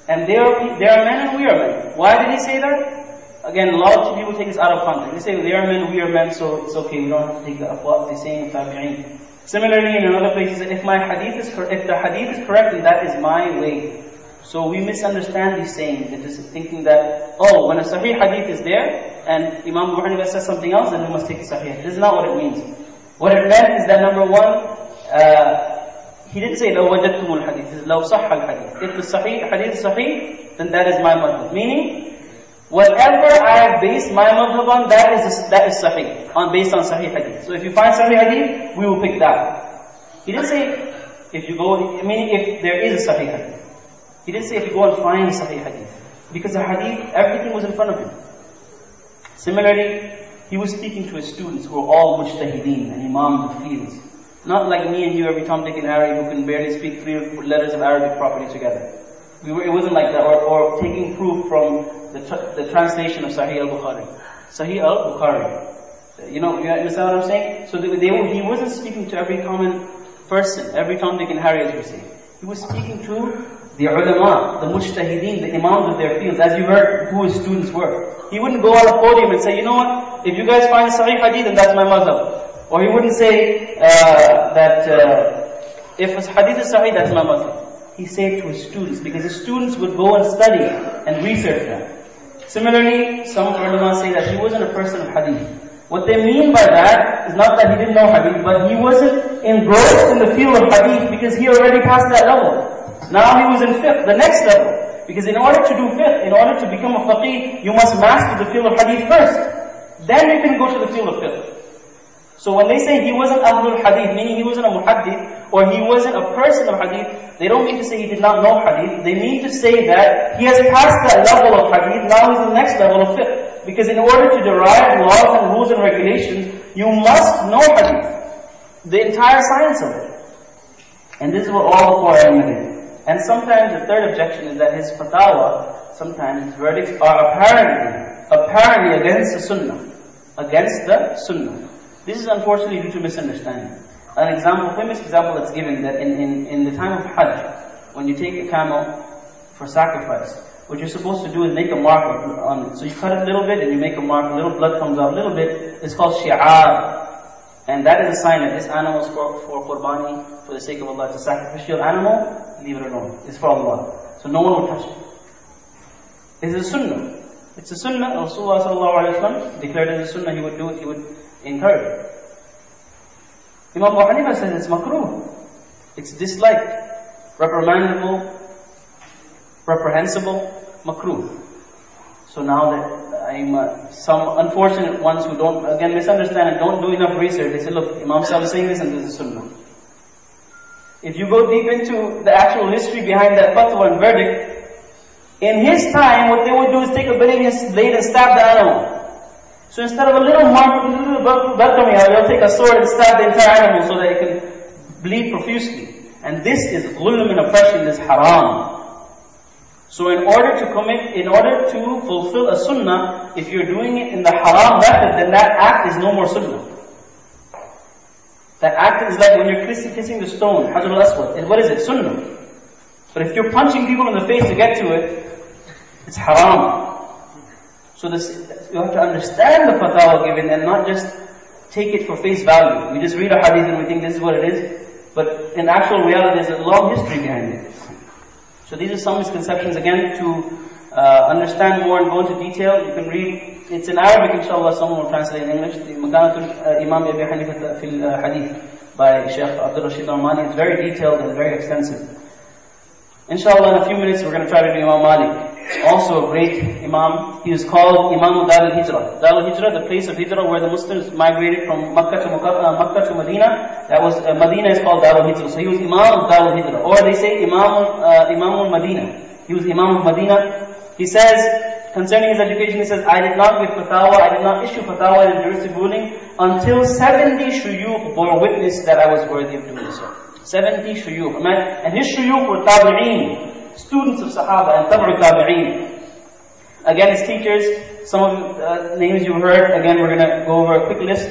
And they are men and we are men. Why did he say that? Again, a lot of people take this out of context. They say, they are men, we are men, so it's okay, we don't have to take the aqwat, the saying of Tabi'een. Similarly, in another place, he said, if the hadith is correct, then that is my way. So we misunderstand these sayings, it is thinking that, when a sahih hadith is there, and Imam Abu Hanifa says something else, then we must take the sahih. This is not what it means. What it meant is that, number one, he didn't say, لو وجدتم الحديث, لو صح الحديث. If the hadith is sahih, then that is my madhab. Meaning, whatever I have based my madhab on, that is sahih, based on sahih hadith. So if you find sahih hadith, we will pick that. He didn't say, if there is a sahih hadith. He didn't say if you go and find sahih hadith. Because the hadith, everything was in front of him. Similarly, he was speaking to his students who were all mujtahideen and imams of fields. Not like me and you, every Tom, Dick and Harry, who can barely speak 3 letters of Arabic properly together. It wasn't like that, or taking proof from the translation of Sahih al-Bukhari. Sahih al-Bukhari. You understand what I'm saying? So he wasn't speaking to every common person, every Tom, Dick and Harry, as we say. He was speaking to the ulama, the mujtahideen, the imams of their fields, as you heard who his students were. He wouldn't go on a podium and say, you know what, if you guys find Sahih hadith, then that's my madhab. Or he wouldn't say that if a hadith is sahih, that's my madhab. He said to his students, because his students would go and study and research that. Similarly, some ulama say that he wasn't a person of hadith. What they mean by that is not that he didn't know hadith, but he wasn't engrossed in the field of hadith because he already passed that level. Now he was in fiqh, the next level. Because in order to do fiqh, in order to become a faqih, you must master the field of hadith first. Then you can go to the field of fiqh. So when they say he wasn't ahlul hadith, meaning he wasn't a muhaddith, or he wasn't a person of hadith, they don't mean to say he did not know hadith. They mean to say that he has passed that level of hadith, now he's in the next level of fiqh. Because in order to derive laws and rules and regulations, you must know hadith, the entire science of it. And this is what all the four A'immah did. And sometimes the third objection is that his fatwa, sometimes his verdicts are apparently against the Sunnah. Against the Sunnah. This is unfortunately due to misunderstanding. An example, famous example that's given, that in the time of Hajj, when you take a camel for sacrifice, what you're supposed to do is make a mark on it. So you cut it a little bit and you make a mark, a little blood comes out a little bit. It's called shi'ar. And that is a sign that this animal is for qurbani, for the sake of Allah. It's a sacrificial animal, leave it alone. It's for Allah. So no one will touch it. It's a sunnah. It's a sunnah. Rasulullah sallallahu alayhi wa sallam declared it as a sunnah. He would do it, he would encourage it. Imam Abu Hanifa says it's makruh. It's disliked, reprimandable, reprehensible, makruh. So now that I'm some unfortunate ones who don't, again, misunderstand and don't do enough research, they say, look, Imam Sahib is saying this and this is sunnah. If you go deep into the actual history behind that fatwa and verdict, in his time, what they would do is take a blade and stab the animal. So instead of a little mark, a little blood coming out, they'll take a sword and stab the entire animal so that it can bleed profusely. And this is dhulm and oppression, this haram. So in order to fulfill a sunnah, if you're doing it in the haram method, then that act is no more sunnah. That act is like when you're kissing the stone, Hajar al-Aswad. What is it? Sunnah. But if you're punching people in the face to get to it, it's haram. So you have to understand the fatwa given and not just take it for face value. We just read a hadith and we think this is what it is. But in actual reality, there's a long history behind it. So these are some misconceptions. Again, to understand more and go into detail, you can read, it's in Arabic, inshallah, someone will translate in English, the Makanatul Imam Abi Hanifa fil Hadith by Sheikh Abdul Rashid Rahman. It's very detailed and very extensive. Inshallah, in a few minutes, we're going to try to do Imam Malik. Also a great Imam. He is called Imam Dar al-Hijrah. Dar al-Hijrah, the place of Hijrah where the Muslims migrated from Makkah to Medina. That was, Medina is called Dar al-Hijrah. So he was Imam of Dar al-Hijrah. Or they say Imam al-Madinah. He was Imam of Medina. He says, concerning his education, he says, I did not give fatwa, I did not issue fatwa in a juristic ruling until 70 shuyukh bore witness that I was worthy of doing so. 70 shuyukh. And his shuyukh were tabi'een, students of Sahaba and tabi'u tabi'een. Again, his teachers, some of the names you've heard, again we're going to go over a quick list.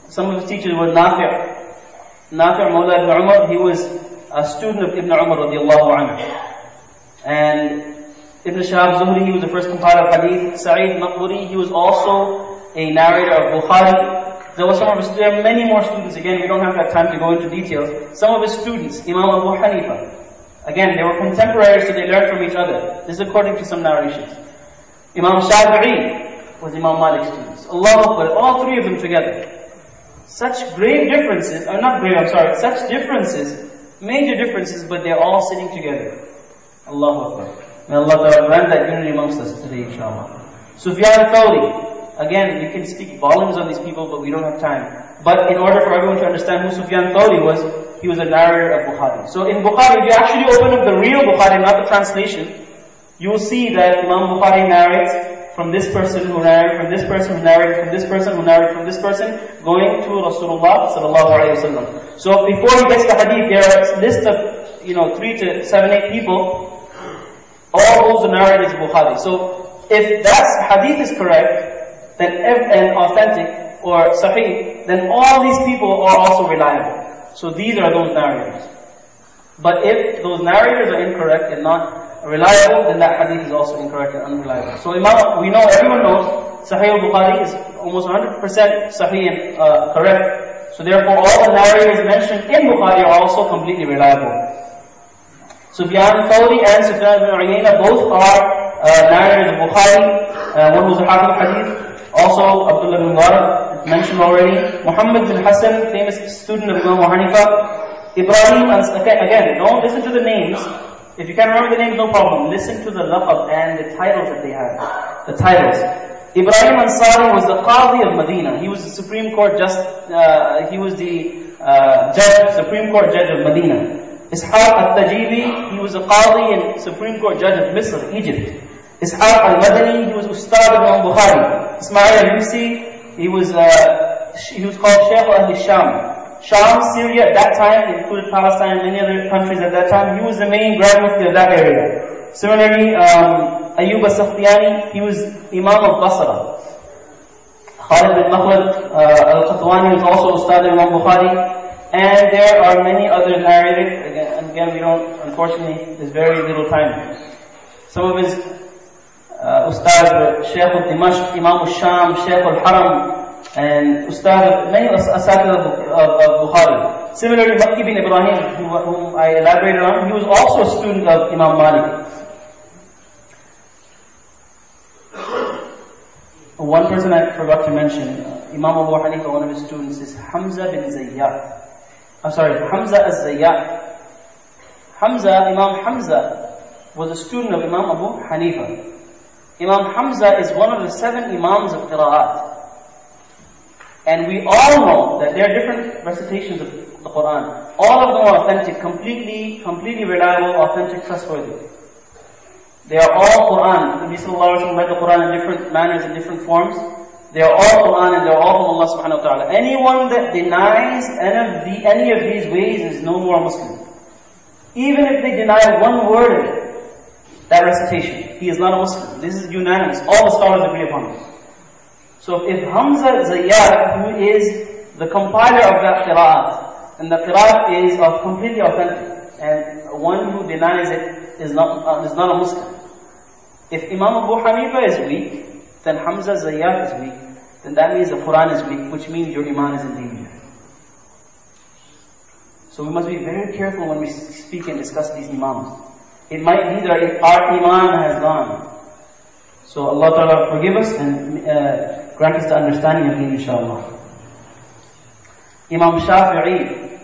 Some of his teachers were Nafi' Mawla ibn Umar. He was a student of Ibn Umar radiallahu anhu. And Ibn Shahab Zuhri, he was the first compiler of hadith. Sa'id Maqburi, he was also a narrator of Bukhari. There are many more students. Again, we don't have time to go into details. Some of his students, Imam Abu Hanifa. Again, they were contemporaries, so they learned from each other. This is according to some narrations. Imam Shafi'i was Imam Malik's students. Allahu Akbar, all three of them together. Such grave differences, such differences, major differences, but they're all sitting together. Allahu Akbar. May Allah grant that unity amongst us today, inshallah. Sufyan Thawri. Again, we can speak volumes on these people, but we don't have time. But in order for everyone to understand who Sufyan Thawri was, he was a narrator of Bukhari. So in Bukhari, if you actually open up the real Bukhari, not the translation, you will see that Imam Bukhari narrates from this person who narrated, from this person who narrated, from this person who narrated, from this person, going to Rasulullah sallallahu alayhi wa sallam. So before he gets the hadith, there are a list of 3 to 7, 8 people. All those narrators of Bukhari. So if that hadith is correct, then and authentic or sahih, then all these people are also reliable. So these are those narrators. But if those narrators are incorrect and not reliable, then that hadith is also incorrect and unreliable. So everyone knows, Sahih al-Bukhari is almost 100% sahih and correct. So therefore all the narrators mentioned in Bukhari are also completely reliable. Sufyan Thawri and Sufyan ibn Uyayna both are narrators of Bukhari. One was a Hafiz hadith. Also Abdullah ibn Mubarak, mentioned already. Muhammad bin Hassan, famous student of Imam Hanifa. Ibrahim, again, don't listen to the names. If you can't remember the names, no problem. Listen to the laqab and the titles that they have. The titles. Ibrahim Ansari was the Qadi of Medina. He was the Supreme Court he was the Supreme Court judge of Medina. Ishaq al-Tajibi, he was a Qadi and Supreme Court judge of Misr, Egypt. Ishaq al-Madani, he was Ustad of Imam Bukhari. Ismail al-Yusi, he was called Sheikh al-Sham. Sham, Syria at that time, included Palestine and many other countries at that time, he was the main Grand Mufti of that area. Similarly, Ayyub al-Sakhtiyani, he was Imam of Basra. Khalid bin Makhlad al-Qatwani was also Ustad of Imam Bukhari. And there are many others narrated. Again, we don't, unfortunately, there's very little time. Some of his Ustad were Sheikh of Dimashq, Imam al-Sham, Sheikh al-Haram, and Ustad of many Asatid of Bukhari. Similarly, Makki bin Ibrahim, whom I elaborated on, he was also a student of Imam Malik. One person I forgot to mention, Imam Abu Hanifa, one of his students, is Hamza bin Zayyat. Hamza az-Zayyat. Imam Hamza was a student of Imam Abu Hanifa. Imam Hamza is one of the 7 Imams of Qira'at. And we all know that there are different recitations of the Quran. All of them are authentic, completely reliable, authentic, trustworthy. They are all Quran. Nabi sallallahu alayhi wa sallam read the Quran in different manners, in different forms. They are all Quran and they are all from Allah subhanahu wa ta'ala. Anyone that denies any of these ways is no more Muslim. Even if they deny one word of it, that recitation, he is not a Muslim. This is unanimous. All the scholars agree upon this. So if Hamza Zayyad, who is the compiler of that qira'at, and the qira'at is completely authentic, and one who denies it is not a Muslim. If Imam Abu Hanifa is weak, then Hamza Zayyad is weak, then that means the Quran is weak, which means your iman is in danger. So we must be very careful when we speak and discuss these imams. It might be that our iman has gone. So Allah Ta'ala forgive us and grant us the understanding of Deen, inshallah. Imam Shafi'i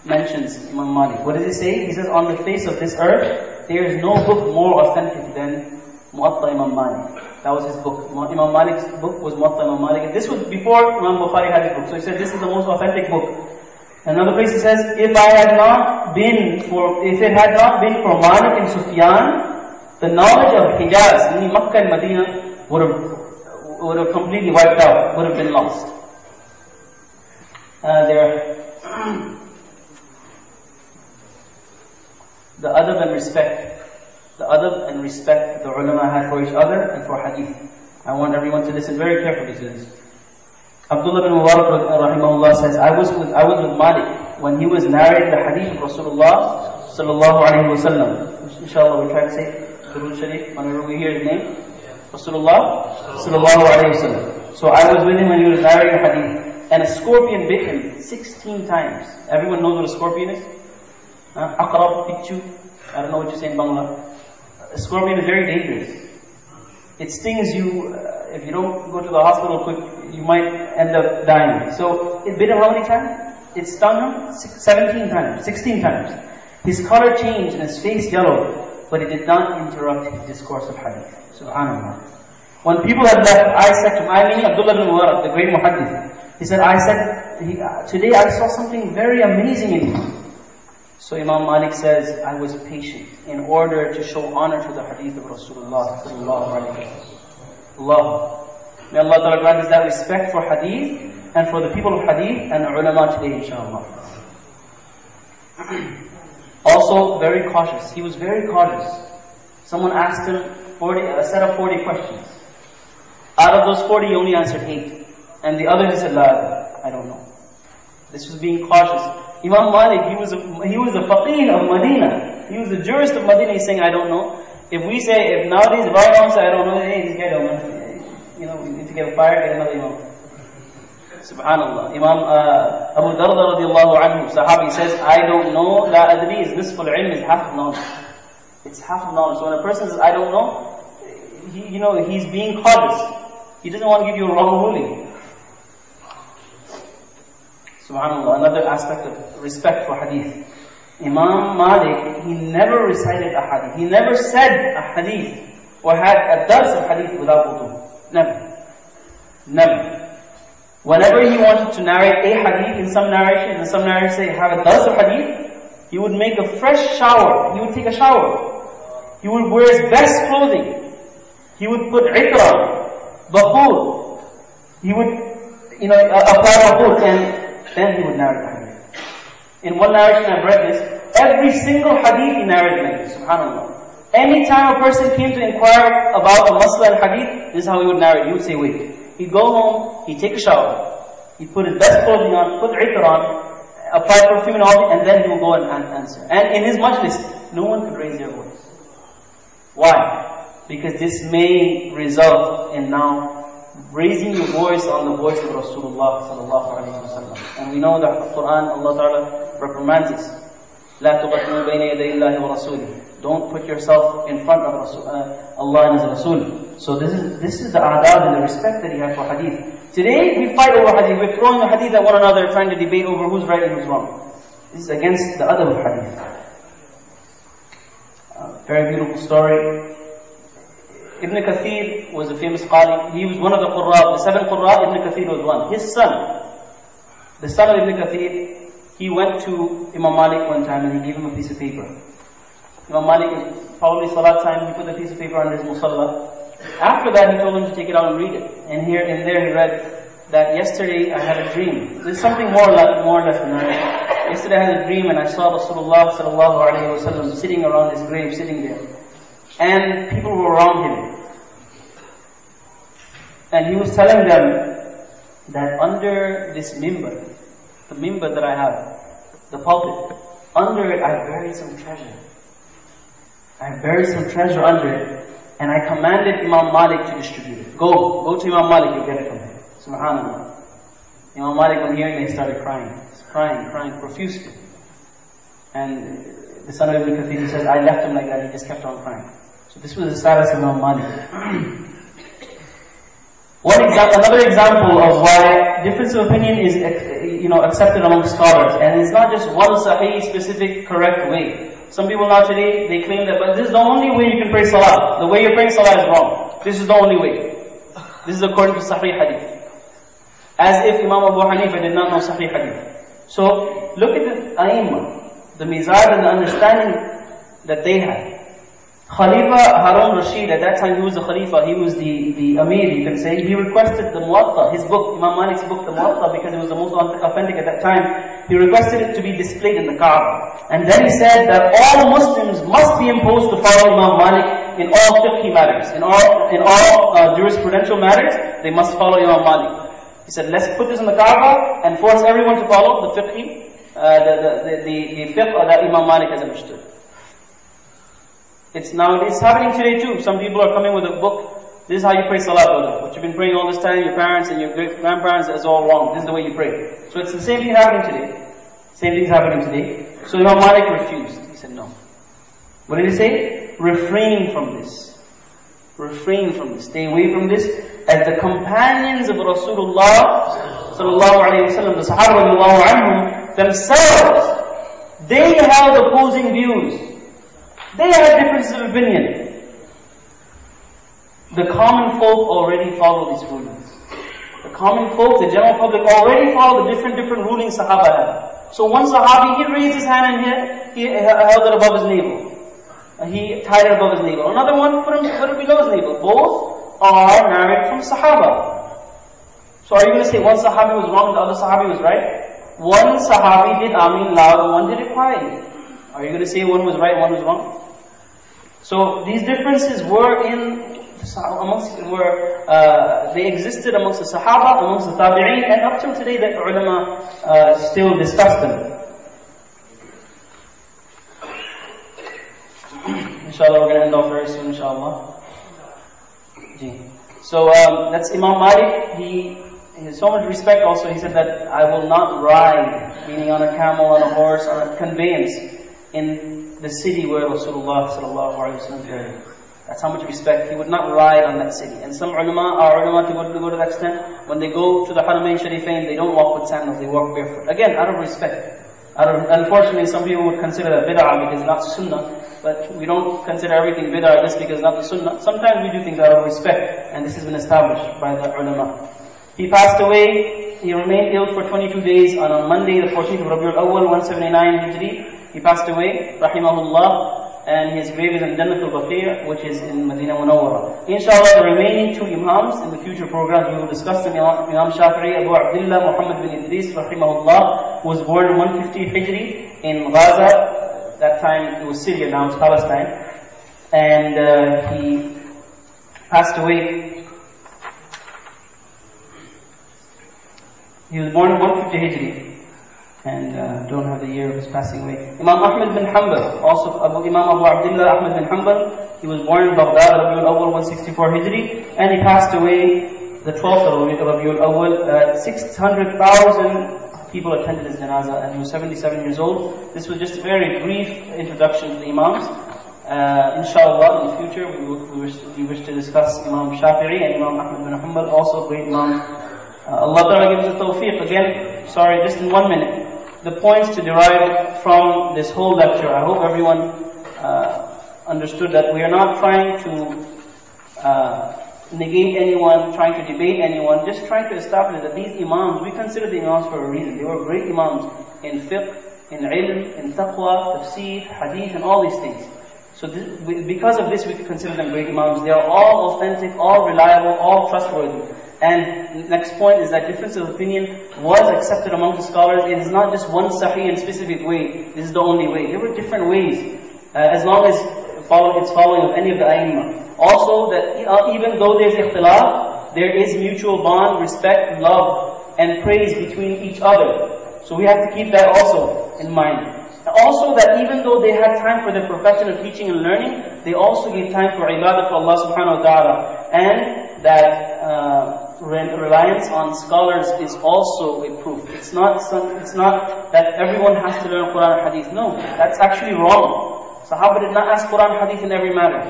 mentions Imam Malik. What does he say? He says, on the face of this earth, there is no book more authentic than Muwatta Imam Malik. That was his book. Imam Malik's book was Muwatta Imam Malik. And this was before Imam Bukhari had his book. So he said, this is the most authentic book. Another place he says, if it had not been for Malik and Sufyan, the knowledge of Hijaz, meaning Makkah and Medina, would have completely wiped out, would have been lost. The adab and respect the ulama had for each other and for hadith. I want everyone to listen very carefully to this. Abdullah bin Mubarak rahimahullah says, I was with Malik when he was narrating the hadith of Rasulullah sallallahu alayhi wa sallam. Inshallah we'll try to say Durood Sharif whenever we hear his name. Rasulullah sallallahu alayhi wa sallam. So I was with him when he was narrating the hadith. And a scorpion bit him 16 times. Everyone knows what a scorpion is? Aqrab, pichu. I don't know what you say in Bangla. A scorpion is very dangerous. It stings you. If you don't go to the hospital quick, you might end up dying. So it bit him how many times? It stung him 17 times, 16 times. His color changed and his face yellowed, but it did not interrupt his discourse of hadith. Subhanallah. When people had left, I said to him, I mean Abdullah bin Mubarak, the great muhaddith. He said, today I saw something very amazing in you. So Imam Malik says, I was patient in order to show honor to the hadith of Rasulullah sallallahu alayhi wa sallam. May Allah Ta'ala grant us that respect for hadith and for the people of hadith and ulama today, inshallah. Also, very cautious. He was very cautious. Someone asked him a set of 40 questions. Out of those 40, he only answered 8. And the others, he said, I don't know. This was being cautious. Imam Malik, he was the faqih of Medina. He was the jurist of Medina. He's saying, I don't know. If nowadays, if I don't say, I don't know, hey, this guy don't know. We need to get fired, get another imam. Subhanallah. Imam Abu Darda radiallahu anhu, Sahabi, says, I don't know, la adri is nisful ilm, is half of knowledge. It's half of knowledge. So when a person says, I don't know, he's being cautious. He doesn't want to give you a wrong ruling. Subhanallah, another aspect of respect for hadith. Imam Malik, he never recited a hadith. He never said a hadith or had a dars of hadith without wudu. Never. Whenever he wanted to narrate a hadith in some narration say have a dars of hadith, he would make a fresh shower. He would take a shower. He would wear his best clothing. He would put ikram, bakhur. He would, apply bakhur, and then he would narrate the hadith. In one narration I've read this, every single hadith he narrated like this, subhanAllah. Anytime a person came to inquire about a masla and hadith, this is how he would narrate. He would say, wait. He'd go home, he'd take a shower, he'd put his best clothing on, put itar on, apply perfume and all, and then he would go and answer. And in his majlis, no one could raise their voice. Why? Because this may result in now raising your voice on the voice of Rasulullah sallallahu alayhi wa sallam. And we know that the Quran, Allah Ta'ala reprimands us. لا تقدموا بين يدي الله ورسوله. Don't put yourself in front of Allah and His Rasul. So this is the adab and the respect that you have for hadith. Today we fight over hadith. We're throwing the hadith at one another, trying to debate over who's right and who's wrong. This is against the adab of hadith. Very beautiful story. Ibn Kathir was a famous qari. He was one of the qurra, the 7 qurra. Ibn Kathir was one. His son, the son of Ibn Kathir, he went to Imam Malik one time and he gave him a piece of paper. Imam Malik was probably salat time, he put the piece of paper under his musalla. After that he told him to take it out and read it. And there he read that yesterday I had a dream. There's something more or less than that. Yesterday I had a dream and I saw Rasulullah sallallahu alayhi wa sallam sitting around his grave, sitting there. And people were around him. And he was telling them that under this mimbar, the mimbar that I have, the pulpit, under it I buried some treasure. I buried some treasure under it, and I commanded Imam Malik to distribute it. Go to Imam Malik, you'll get it from him. Subhanallah. Imam Malik, on hearing it, started crying. Crying profusely. And the son of Ibn Kathir, he says, I left him like that, he just kept on crying. So this was the status of Imam Malik. Another example of why difference of opinion is accepted among scholars, and it's not just one sahih specific correct way. Some people now today, they claim that, but this is the only way you can pray salah. The way you're praying salah is wrong. This is the only way. This is according to sahih hadith. As if Imam Abu Hanifa did not know sahih hadith. So look at the A'immah, the mizaj and the understanding that they had. Khalifa Harun Rashid, at that time he was the Khalifa, he was the Amir, you can say. He requested the Muwatta, his book, Imam Malik's book, the Muwatta, because it was the most authentic at that time. He requested it to be displayed in the Kaaba. And then he said that all Muslims must be imposed to follow Imam Malik in all fiqh matters. In all jurisprudential matters, they must follow Imam Malik. He said, let's put this in the Kaaba and force everyone to follow the fiqh, the fiqh that Imam Malik has understood. It's happening today too. Some people are coming with a book. This is how you pray salah, brother. What you've been praying all this time, your parents and your great-grandparents, is all wrong. This is the way you pray. So it's the same thing happening today. Same thing's happening today. So Imam Malik refused. He said no. What did he say? Refrain from this. Refrain from this. Stay away from this. As the companions of Rasulullah sallallahu alayhi wa sallam, the Sahaba radiallahu anhum, themselves, they held opposing views. They had differences of opinion. The common folk already follow these rulings. The common folk, the general public, already follow the different rulings Sahaba had. So one Sahabi, he raised his hand and he held it above his navel. He tied it above his navel. Another one put it below his navel. Both are narrated from Sahaba. So are you going to say one Sahabi was wrong and the other Sahabi was right? One Sahabi did Ameen loud and one did it quietly. Are you going to say one was right and one was wrong? So these differences they existed amongst the Sahaba, amongst the Tabi'een, and up till today the ulama still discuss them. Inshallah, we're going to end off very soon, inshallah. So that's Imam Malik. He has so much respect also. He said that I will not ride, meaning on a camel, on a horse, on a conveyance, in the city where Rasulullah sallallahu alayhi wa sallam buried. That's how much respect. He would not ride on that city. And some ulama to go to that extent, when they go to the Haramain Sharifain, they don't walk with sandals, they walk barefoot. Again, out of respect. Unfortunately, some people would consider that bid'ah because it's not sunnah, but we don't consider everything bid'ah just because it's not the sunnah. Sometimes we do things out of respect, and this has been established by the ulama. He passed away, he remained ill for 22 days on a Monday, the 14th of Rabiul Awwal, 179 Hijri. He passed away, rahimahullah, and his grave is in Jannat al-Baqi', which is in Medina Munawwara. Inshallah, the remaining two Imams in the future programs, we will discuss them. Imam Shafi'i, Abu Abdullah Muhammad bin Idris, rahimahullah, was born 150 Hijri in Gaza. That time it was Syria, now it's Palestine. And he passed away. He was born 150 Hijri. And don't have the year of his passing away. Imam Ahmad bin Hanbal, also Imam Abu Abdullah Ahmad bin Hanbal, he was born in Baghdad, Rabiul Awwal 164 Hijri, and he passed away the 12th of Rabiul Awwal. 600,000 people attended his janazah, and he was 77 years old. This was just a very brief introduction to the Imams. Inshallah, in the future, we wish to discuss Imam Shafi'i and Imam Ahmad bin Hanbal, also great Imam. Allah Ta'ala gives us tawfiq. Again, sorry, just in 1 minute. The points to derive from this whole lecture. I hope everyone understood that we are not trying to negate anyone, trying to debate anyone, just trying to establish that these Imams, we consider the Imams for a reason. They were great Imams in fiqh, in ilm, in taqwa, tafsir, hadith, and all these things. So because of this, we consider them great Imams. They are all authentic, all reliable, all trustworthy. And the next point is that difference of opinion was accepted among the scholars. It is not just one sahih and specific way. This is the only way. There were different ways, as long as it's following of any of the A'immah. Also, that even though there's ikhtilaf, there is mutual bond, respect, love, and praise between each other. So we have to keep that also in mind. Also, that even though they had time for their profession of teaching and learning, they also gave time for ibadah for Allah subhanahu wa ta'ala. And that reliance on scholars is also a proof. It's not that everyone has to learn Quran and Hadith. No, that's actually wrong. Sahaba did not ask Quran and Hadith in every matter.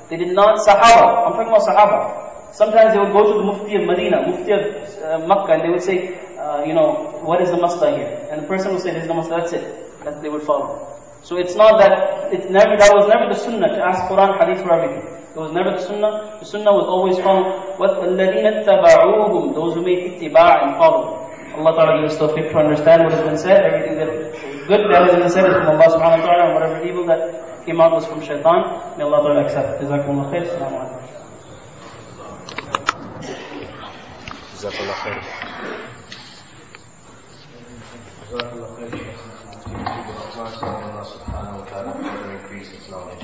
They did not. Sahaba, I'm talking about Sahaba. Sometimes they would go to the Mufti of Medina, Mufti of Makkah, and they would say, what is the masla here? And the person would say, this is the masla, that's it. That they would follow. So it's not that, that was never the sunnah to ask Quran, Hadith for everything. It was never the sunnah. The sunnah was always followed. وَالَّذِينَ اتَّبَعُوهُم, those who made ittiba' and followed. Allah Ta'ala gives us tawfiq to understand what has been said. Everything that is good that has been said is from Allah subhanahu wa ta'ala, and whatever evil that came out was from shaitan. May Allah Ta'ala accept. Jazakumullah khair. Assalamu alaikum. Jazakumullah khair. Jazakumullah khair. Allah subhanahu wa ta'ala increase His knowledge.